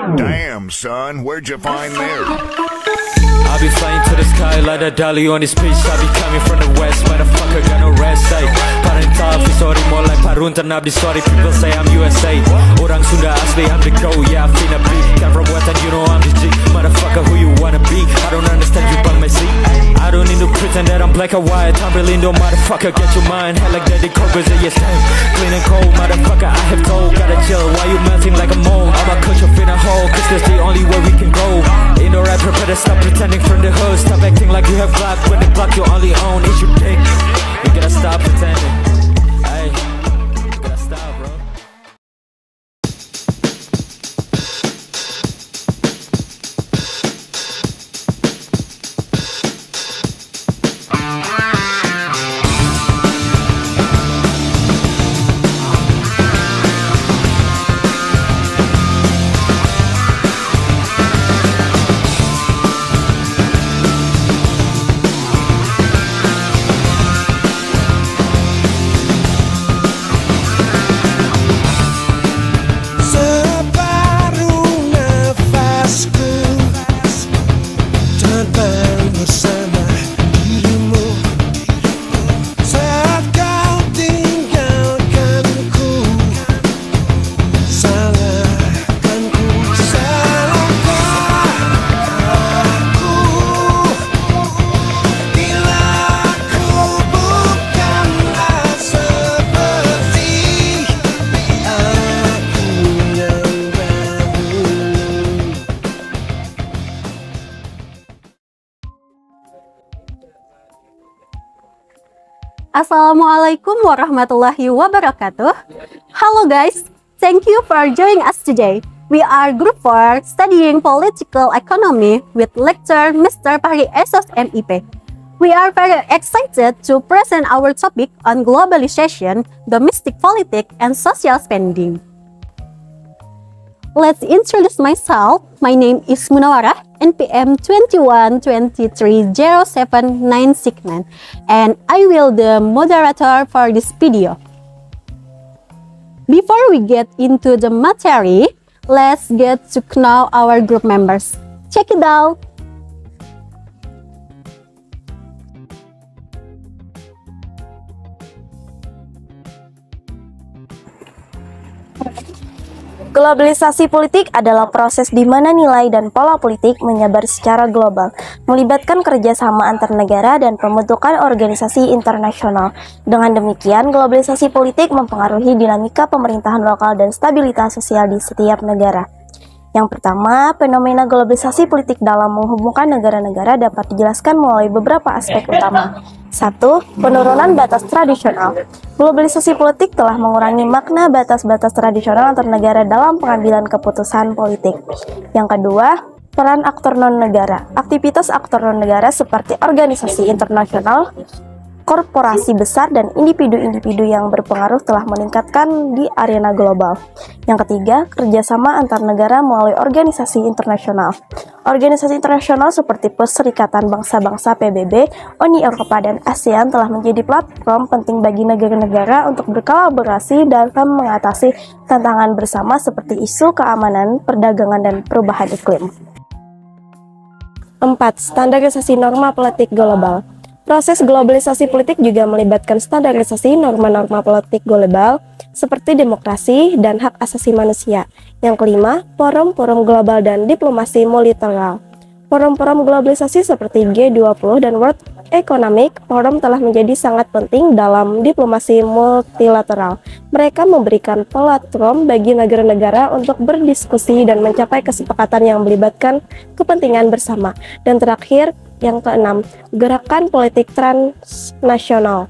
Damn, son, where'd you find there? I be flying to the sky like a dolly on this pitch. I be coming from the west, motherfucker got no rest. Ay, parental, sorry, more like Parun Ternabdi. Sorry, people say I'm USA. Orang Sunda asli, I'm the crow, yeah, I finna be. Come from Western, you know I'm the G. Motherfucker, who you wanna be? I don't understand you by my seat. I don't need to pretend that I'm black or white. I'm really no motherfucker, get your mind. Hell like Daddy Cobras, yes, damn. Clean and cold, motherfucker, I have told. Gotta chill, why you melting like a mole? I'ma cut your fin a hole, cause that's the only way we can go. Ain't no rapper, better stop pretending from the hood. Stop acting like you have block when the block you only own is your dick. You gotta stop pretending. Hey, you gotta stop, bro. Assalamualaikum warahmatullahi wabarakatuh. Hello guys, thank you for joining us today. We are Group 4 studying Political Economy with lecturer Mr. Fahri Esos MIP. We are very excited to present our topic on globalization, domestic politics, and social spending. Let's introduce myself. My name is Munawara, NPM 21230796, and I will the moderator for this video. Before we get into the material, let's get to know our group members. Check it out. Globalisasi politik adalah proses di mana nilai dan pola politik menyebar secara global, melibatkan kerjasama antar negara dan pembentukan organisasi internasional. Dengan demikian, globalisasi politik mempengaruhi dinamika pemerintahan lokal dan stabilitas sosial di setiap negara. Yang pertama, fenomena globalisasi politik dalam menghubungkan negara-negara dapat dijelaskan melalui beberapa aspek utama. 1. Penurunan batas tradisional. Globalisasi politik telah mengurangi makna batas-batas tradisional antar negara dalam pengambilan keputusan politik. Yang kedua, peran aktor non-negara. Aktivitas aktor non-negara seperti organisasi internasional, korporasi besar, dan individu-individu yang berpengaruh telah meningkatkan di arena global. Yang ketiga, kerjasama antar negara melalui organisasi internasional. Organisasi internasional seperti Perserikatan Bangsa-Bangsa PBB, Uni Eropa, dan ASEAN telah menjadi platform penting bagi negara-negara untuk berkolaborasi dalam mengatasi tantangan bersama seperti isu keamanan, perdagangan, dan perubahan iklim. 4. Standarisasi norma politik global. Proses globalisasi politik juga melibatkan standarisasi norma-norma politik global seperti demokrasi dan hak asasi manusia. Yang kelima, forum-forum global dan diplomasi multilateral. Forum-forum globalisasi seperti G20 dan World Economic Forum telah menjadi sangat penting dalam diplomasi multilateral. Mereka memberikan platform bagi negara-negara untuk berdiskusi dan mencapai kesepakatan yang melibatkan kepentingan bersama. Dan terakhir, yang keenam, gerakan politik transnasional.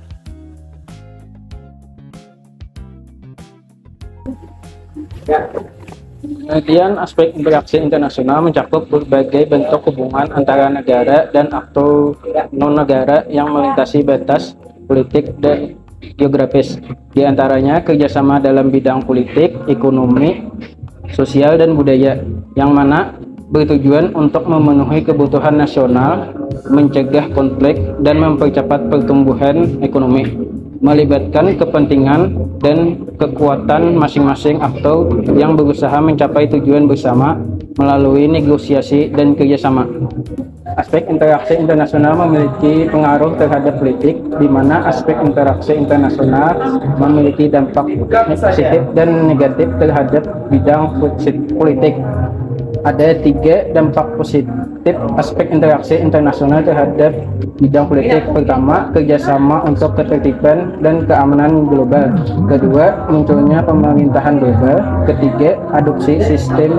Kemudian aspek interaksi internasional mencakup berbagai bentuk hubungan antara negara dan aktor non-negara yang melintasi batas politik dan geografis. Di antaranya kerjasama dalam bidang politik, ekonomi, sosial, dan budaya, yang mana bertujuan untuk memenuhi kebutuhan nasional, mencegah konflik, dan mempercepat pertumbuhan ekonomi, melibatkan kepentingan dan kekuatan masing-masing aktor yang berusaha mencapai tujuan bersama melalui negosiasi dan kerjasama. Aspek interaksi internasional memiliki pengaruh terhadap politik, di mana aspek interaksi internasional memiliki dampak positif dan negatif terhadap bidang politik. Ada 3 dampak positif aspek interaksi internasional terhadap bidang politik. Pertama, kerjasama untuk ketertiban dan keamanan global. Kedua, munculnya pemerintahan global. Ketiga, adopsi sistem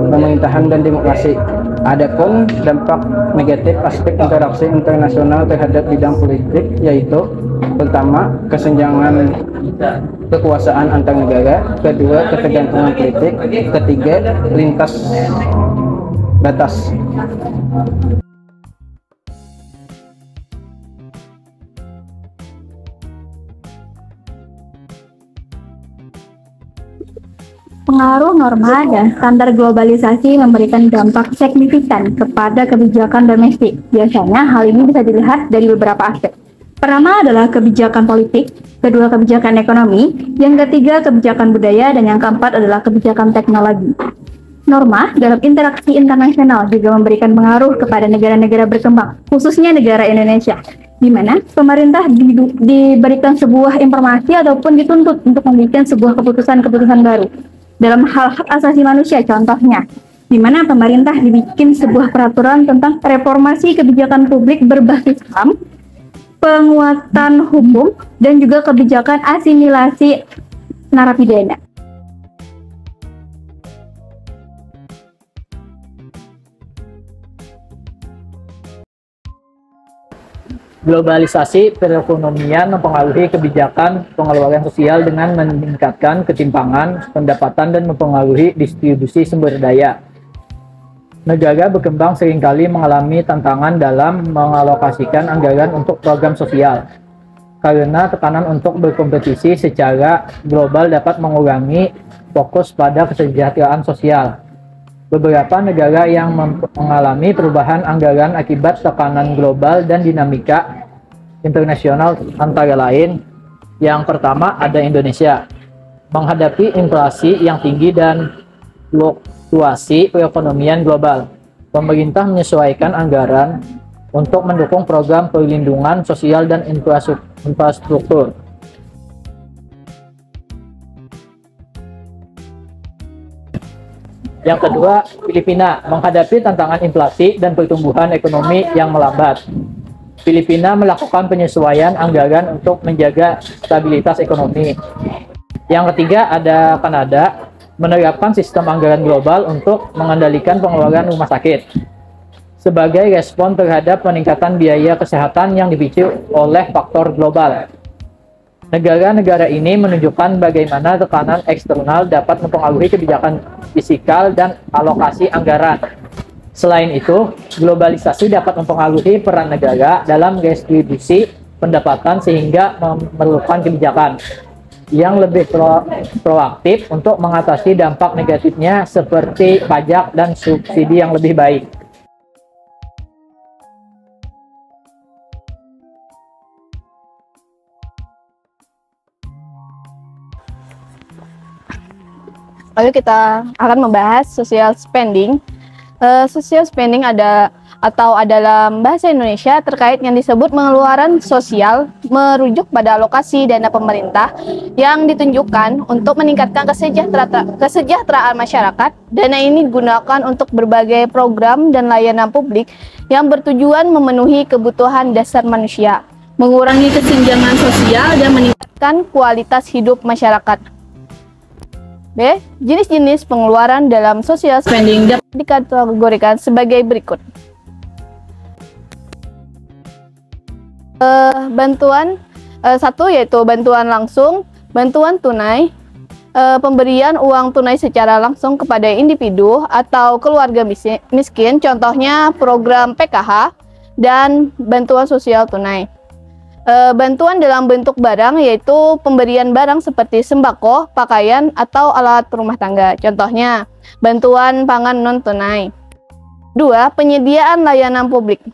pemerintahan dan demokrasi. Adapun dampak negatif aspek interaksi internasional terhadap bidang politik yaitu pertama, kesenjangan kekuasaan antar negara. Kedua, ketergantungan politik. Ketiga, lintas batas. Pengaruh norma dan standar globalisasi memberikan dampak signifikan kepada kebijakan domestik. Biasanya hal ini bisa dilihat dari beberapa aspek. Pertama adalah kebijakan politik, kedua kebijakan ekonomi, yang ketiga kebijakan budaya, dan yang keempat adalah kebijakan teknologi. Norma dalam interaksi internasional juga memberikan pengaruh kepada negara-negara berkembang, khususnya negara Indonesia, di mana pemerintah diberikan sebuah informasi ataupun dituntut untuk membuat sebuah keputusan-keputusan baru dalam hal hak asasi manusia, contohnya, di mana pemerintah dibikin sebuah peraturan tentang reformasi kebijakan publik berbasis HAM, penguatan hukum, dan juga kebijakan asimilasi narapidana. Globalisasi perekonomian mempengaruhi kebijakan pengeluaran sosial dengan meningkatkan ketimpangan pendapatan dan mempengaruhi distribusi sumber daya. Negara berkembang seringkali mengalami tantangan dalam mengalokasikan anggaran untuk program sosial, karena tekanan untuk berkompetisi secara global dapat mengurangi fokus pada kesejahteraan sosial. Beberapa negara yang mengalami perubahan anggaran akibat tekanan global dan dinamika internasional antara lain, yang pertama ada Indonesia. Menghadapi inflasi yang tinggi dan fluktuasi perekonomian global, pemerintah menyesuaikan anggaran untuk mendukung program perlindungan sosial dan infrastruktur. Yang kedua, Filipina menghadapi tantangan inflasi dan pertumbuhan ekonomi yang melambat. Filipina melakukan penyesuaian anggaran untuk menjaga stabilitas ekonomi. Yang ketiga, ada Kanada menerapkan sistem anggaran global untuk mengendalikan pengeluaran rumah sakit sebagai respon terhadap peningkatan biaya kesehatan yang dipicu oleh faktor global. Negara-negara ini menunjukkan bagaimana tekanan eksternal dapat mempengaruhi kebijakan fiskal dan alokasi anggaran. Selain itu, globalisasi dapat mempengaruhi peran negara dalam redistribusi pendapatan sehingga memerlukan kebijakan yang lebih proaktif untuk mengatasi dampak negatifnya seperti pajak dan subsidi yang lebih baik. Lalu kita akan membahas social spending. Social spending adalah bahasa Indonesia terkait yang disebut pengeluaran sosial merujuk pada alokasi dana pemerintah yang ditunjukkan untuk meningkatkan kesejahteraan masyarakat. Dana ini digunakan untuk berbagai program dan layanan publik yang bertujuan memenuhi kebutuhan dasar manusia, mengurangi kesenjangan sosial, dan meningkatkan kualitas hidup masyarakat. B. Jenis-jenis pengeluaran dalam social spending dapat dikategorikan sebagai berikut. Satu yaitu bantuan langsung, bantuan tunai, pemberian uang tunai secara langsung kepada individu atau keluarga miskin, contohnya program PKH, dan bantuan sosial tunai. Bantuan dalam bentuk barang yaitu pemberian barang seperti sembako, pakaian, atau alat rumah tangga, contohnya bantuan pangan non-tunai. 2. Penyediaan layanan publik.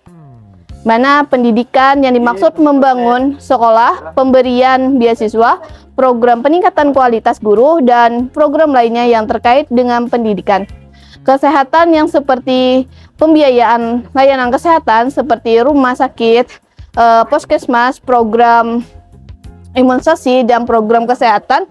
mana pendidikan yang dimaksud membangun sekolah, pemberian beasiswa, program peningkatan kualitas guru, dan program lainnya yang terkait dengan pendidikan. Kesehatan yang seperti pembiayaan layanan kesehatan seperti rumah sakit, puskesmas, program imunisasi, dan program kesehatan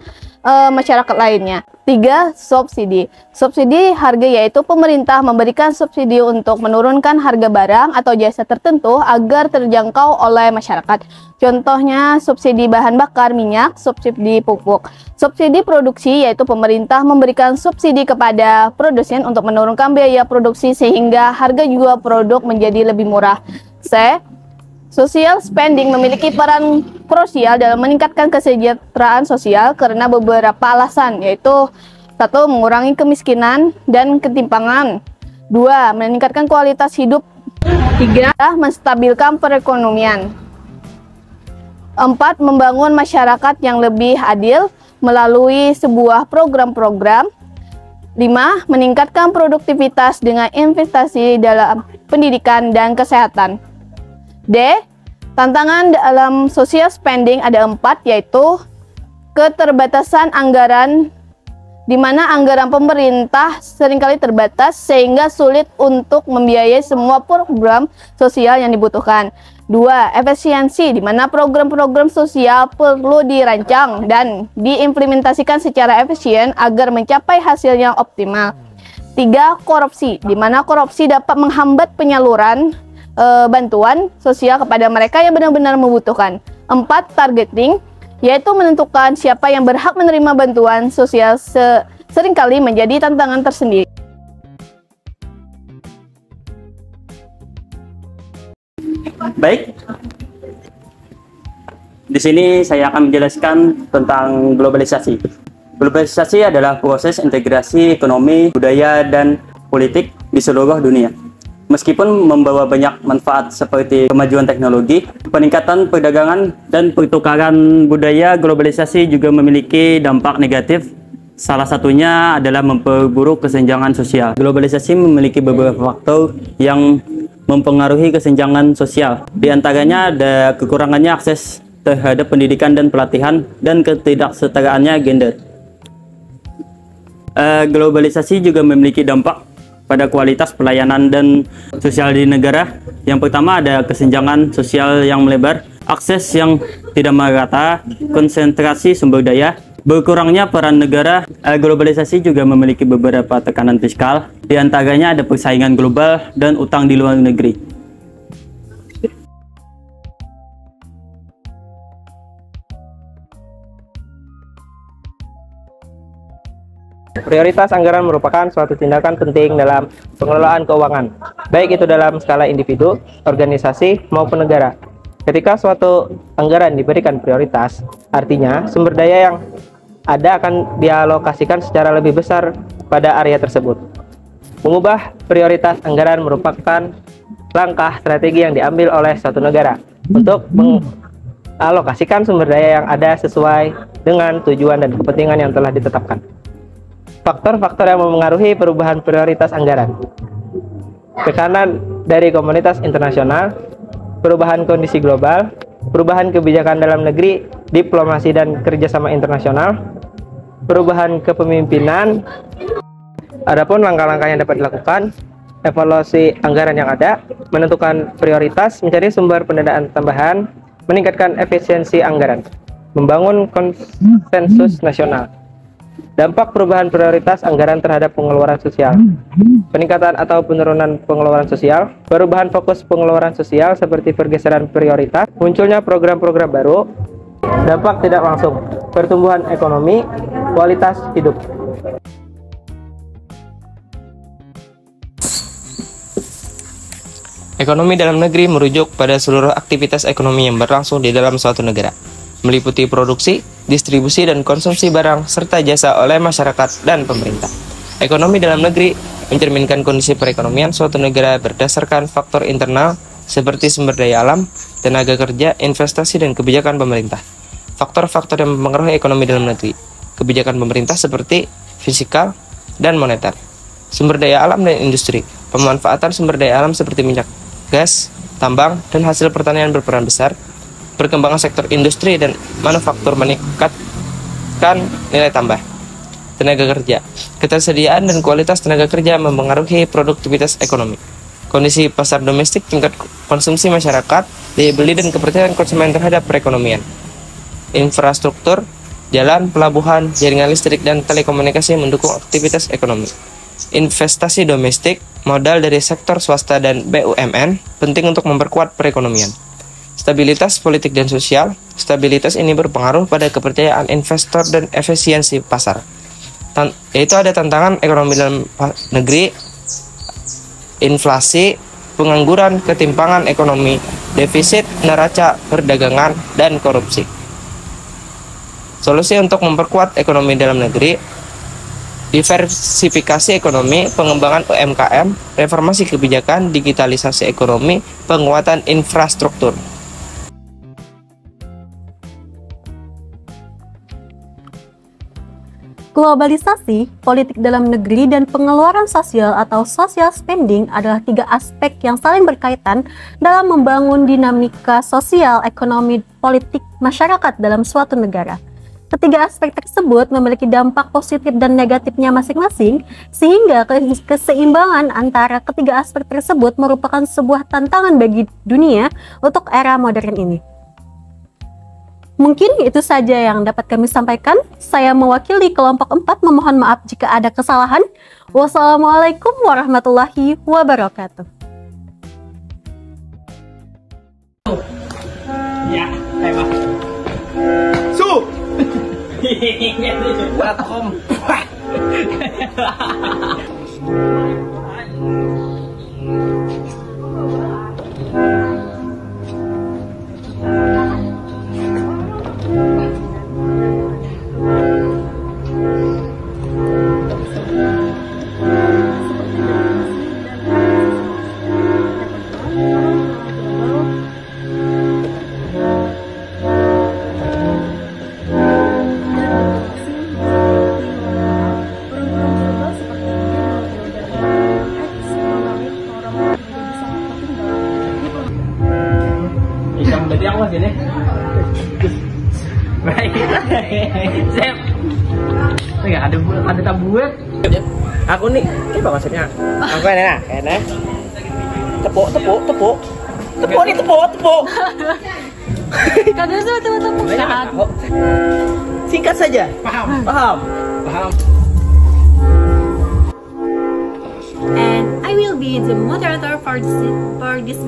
masyarakat lainnya. 3. Subsidi. Subsidi harga yaitu pemerintah memberikan subsidi untuk menurunkan harga barang atau jasa tertentu agar terjangkau oleh masyarakat. Contohnya subsidi bahan bakar minyak, subsidi pupuk. Subsidi produksi yaitu pemerintah memberikan subsidi kepada produsen untuk menurunkan biaya produksi sehingga harga jual produk menjadi lebih murah. C. Social spending memiliki peran krusial dalam meningkatkan kesejahteraan sosial karena beberapa alasan, yaitu 1. Mengurangi kemiskinan dan ketimpangan. 2. Meningkatkan kualitas hidup. 3. Menstabilkan perekonomian. 4. Membangun masyarakat yang lebih adil melalui sebuah program-program. 5. Meningkatkan produktivitas dengan investasi dalam pendidikan dan kesehatan. D. Tantangan dalam social spending ada 4, yaitu keterbatasan anggaran, di mana anggaran pemerintah seringkali terbatas sehingga sulit untuk membiayai semua program sosial yang dibutuhkan. 2. Efisiensi, di mana program-program sosial perlu dirancang dan diimplementasikan secara efisien agar mencapai hasil yang optimal. 3. Korupsi, di mana korupsi dapat menghambat penyaluran bantuan sosial kepada mereka yang benar-benar membutuhkan. 4. Targeting, yaitu menentukan siapa yang berhak menerima bantuan sosial seringkali menjadi tantangan tersendiri. Baik, di sini saya akan menjelaskan tentang globalisasi. Globalisasi adalah proses integrasi ekonomi, budaya, dan politik di seluruh dunia. Meskipun membawa banyak manfaat seperti kemajuan teknologi, peningkatan perdagangan, dan pertukaran budaya, globalisasi juga memiliki dampak negatif. Salah satunya adalah memperburuk kesenjangan sosial. Globalisasi memiliki beberapa faktor yang mempengaruhi kesenjangan sosial. Di antaranya ada kekurangannya akses terhadap pendidikan dan pelatihan, dan ketidaksetaraannya gender. Globalisasi juga memiliki dampak pada kualitas pelayanan dan sosial di negara. Yang pertama ada kesenjangan sosial yang melebar, akses yang tidak merata, konsentrasi sumber daya, berkurangnya peran negara. Globalisasi juga memiliki beberapa tekanan fiskal, di antaranya ada persaingan global dan utang di luar negeri. Prioritas anggaran merupakan suatu tindakan penting dalam pengelolaan keuangan, baik itu dalam skala individu, organisasi, maupun negara. Ketika suatu anggaran diberikan prioritas, artinya sumber daya yang ada akan dialokasikan secara lebih besar pada area tersebut. Mengubah prioritas anggaran merupakan langkah strategi yang diambil oleh suatu negara untuk mengalokasikan sumber daya yang ada sesuai dengan tujuan dan kepentingan yang telah ditetapkan. Faktor-faktor yang memengaruhi perubahan prioritas anggaran: tekanan dari komunitas internasional, perubahan kondisi global, perubahan kebijakan dalam negeri, diplomasi dan kerjasama internasional, perubahan kepemimpinan. Adapun langkah-langkah yang dapat dilakukan: evaluasi anggaran yang ada, menentukan prioritas, mencari sumber pendanaan tambahan, meningkatkan efisiensi anggaran, membangun konsensus nasional. Dampak perubahan prioritas anggaran terhadap pengeluaran sosial: peningkatan atau penurunan pengeluaran sosial, perubahan fokus pengeluaran sosial seperti pergeseran prioritas, munculnya program-program baru. Dampak tidak langsung: pertumbuhan ekonomi, kualitas hidup. Ekonomi dalam negeri merujuk pada seluruh aktivitas ekonomi yang berlangsung di dalam suatu negara, meliputi produksi, distribusi, dan konsumsi barang serta jasa oleh masyarakat dan pemerintah. Ekonomi dalam negeri mencerminkan kondisi perekonomian suatu negara berdasarkan faktor internal seperti sumber daya alam, tenaga kerja, investasi, dan kebijakan pemerintah. Faktor-faktor yang mempengaruhi ekonomi dalam negeri: kebijakan pemerintah seperti fiskal dan moneter, sumber daya alam dan industri, pemanfaatan sumber daya alam seperti minyak, gas, tambang, dan hasil pertanian berperan besar. Perkembangan sektor industri dan manufaktur meningkatkan nilai tambah tenaga kerja. Ketersediaan dan kualitas tenaga kerja mempengaruhi produktivitas ekonomi. Kondisi pasar domestik, tingkat konsumsi masyarakat, daya beli dan kepercayaan konsumen terhadap perekonomian. Infrastruktur, jalan, pelabuhan, jaringan listrik, dan telekomunikasi mendukung aktivitas ekonomi. Investasi domestik, modal dari sektor swasta dan BUMN penting untuk memperkuat perekonomian. Stabilitas politik dan sosial, stabilitas ini berpengaruh pada kepercayaan investor dan efisiensi pasar. Yaitu ada tantangan ekonomi dalam negeri, inflasi, pengangguran, ketimpangan ekonomi, defisit neraca perdagangan, dan korupsi. Solusi untuk memperkuat ekonomi dalam negeri: diversifikasi ekonomi, pengembangan UMKM, reformasi kebijakan, digitalisasi ekonomi, penguatan infrastruktur. Globalisasi, politik dalam negeri, dan pengeluaran sosial atau social spending adalah 3 aspek yang saling berkaitan dalam membangun dinamika sosial, ekonomi, politik, masyarakat dalam suatu negara. Ketiga aspek tersebut memiliki dampak positif dan negatifnya masing-masing, sehingga keseimbangan antara ketiga aspek tersebut merupakan sebuah tantangan bagi dunia untuk era modern ini. Mungkin itu saja yang dapat kami sampaikan. Saya mewakili kelompok 4 memohon maaf jika ada kesalahan. Wassalamualaikum warahmatullahi wabarakatuh. Ya, emang. Su. Welcome. Sini. Baik. Sip. Enggak ada tabuet. Aku nih, apa maksudnya? Aku enak, enak. Tepuk. Tepuk nih, tepuk. Kadang tepuk. Singkat saja. Paham. And I will be the moderator for this.